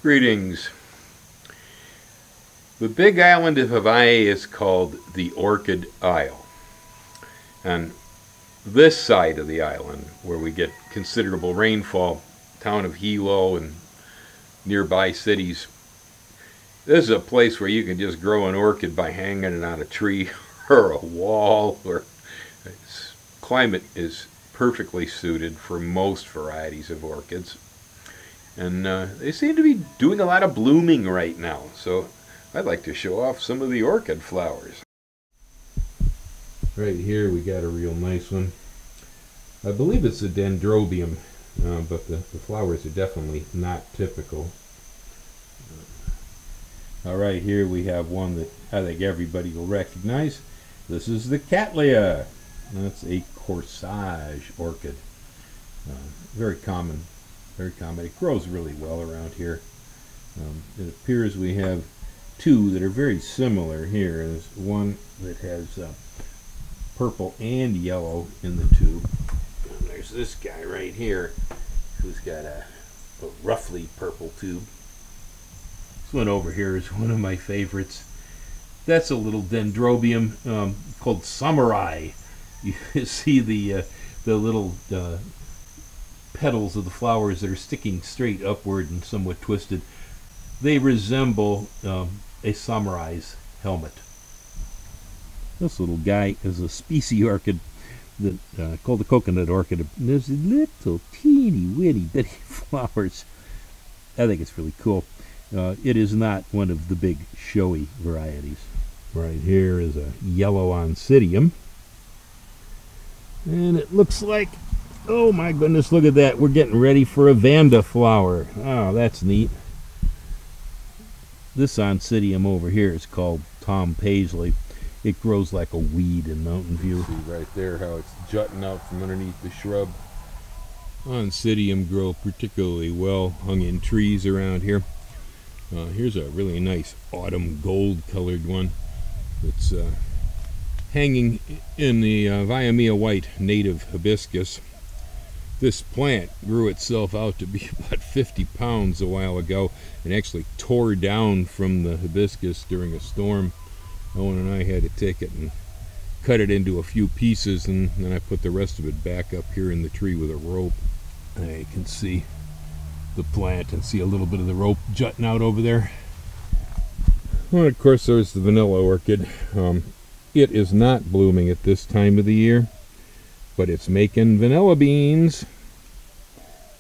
Greetings. The big island of Hawaii is called the Orchid Isle. On this side of the island, where we get considerable rainfall, town of Hilo and nearby cities, this is a place where you can just grow an orchid by hanging it on a tree or a wall. Or climate is perfectly suited for most varieties of orchids. And they seem to be doing a lot of blooming right now, so I'd like to show off some of the orchid flowers. Right here we got a real nice one. I believe it's a Dendrobium, but the flowers are definitely not typical. Alright, here we have one that I think everybody will recognize. This is the Cattleya. That's a Corsage Orchid. Very common. Very common. It grows really well around here. It appears we have two that are very similar here. There's one that has purple and yellow in the tube. And there's this guy right here who's got a roughly purple tube. This one over here is one of my favorites. That's a little Dendrobium called Samurai. You see the little petals of the flowers that are sticking straight upward and somewhat twisted. They resemble a samurai's helmet. This little guy is a species orchid that called the coconut orchid. And there's little teeny weeny bitty flowers. I think it's really cool. It is not one of the big showy varieties. Right here is a yellow Oncidium. And it looks like, oh my goodness, look at that. We're getting ready for a Vanda flower. Oh, that's neat. This Oncidium over here is called Tom Paisley. It grows like a weed in Mountain View. See right there how it's jutting out from underneath the shrub. Oncidium grow particularly well hung in trees around here. Here's a really nice autumn gold colored one. It's hanging in the Viamia white native hibiscus. This plant grew itself out to be about 50 pounds a while ago and actually tore down from the hibiscus during a storm. Owen and I had to take it and cut it into a few pieces, and then I put the rest of it back up here in the tree with a rope. I can see the plant and see a little bit of the rope jutting out over there. Well, of course, there's the vanilla orchid. It is not blooming at this time of the year, but it's making vanilla beans.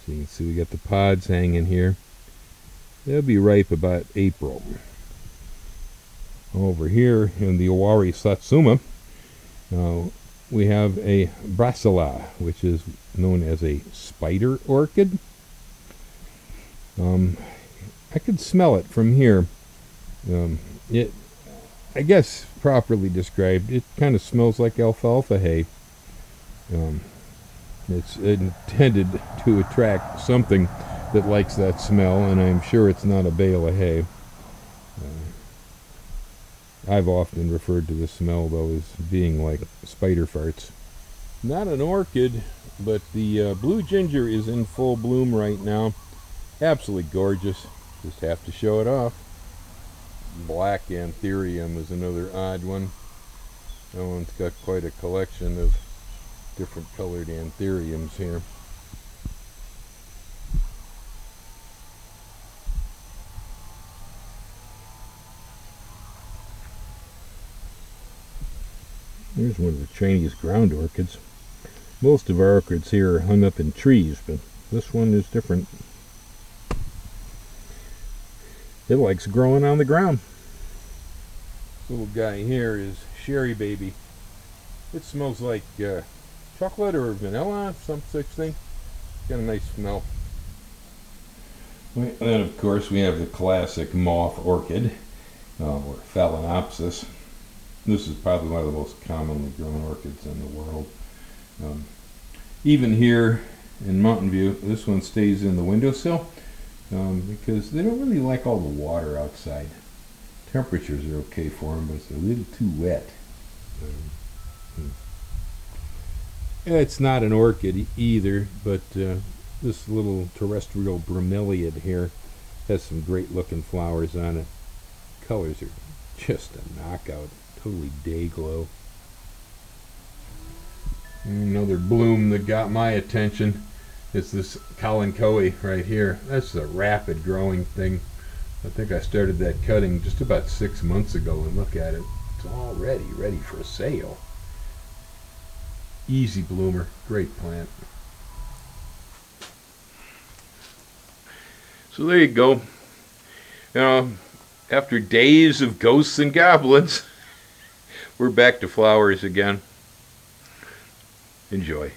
So you can see we got the pods hanging here. They'll be ripe about April. Over here in the Owari Satsuma, we have a Brasila, which is known as a spider orchid. I could smell it from here. I guess properly described, it kind of smells like alfalfa hay. It's intended to attract something that likes that smell, and I'm sure it's not a bale of hay. I've often referred to the smell, though, as being like spider farts. Not an orchid, but the blue ginger is in full bloom right now. Absolutely gorgeous. Just have to show it off. Black Anthurium is another odd one. That one's got quite a collection of different colored anthuriums here. Here's one of the Chinese ground orchids. Most of our orchids here are hung up in trees, but this one is different. It likes growing on the ground. This little guy here is Sherry Baby. It smells like chocolate or vanilla, some such thing. Got a nice smell. And then, of course, we have the classic Moth Orchid, or Phalaenopsis. This is probably one of the most commonly grown orchids in the world. Even here in Mountain View, this one stays in the windowsill because they don't really like all the water outside. Temperatures are okay for them, but it's a little too wet. It's not an orchid either, but this little terrestrial bromeliad here Has some great looking flowers on it. Colors are just a knockout. Totally day glow. Another bloom that got my attention is this Kalanchoe right here. That's a rapid growing thing. I think I started that cutting just about 6 months ago, and look at it. It's already ready for a sale. Easy bloomer. Great plant. So there you go. After days of ghosts and goblins, we're back to flowers again. Enjoy.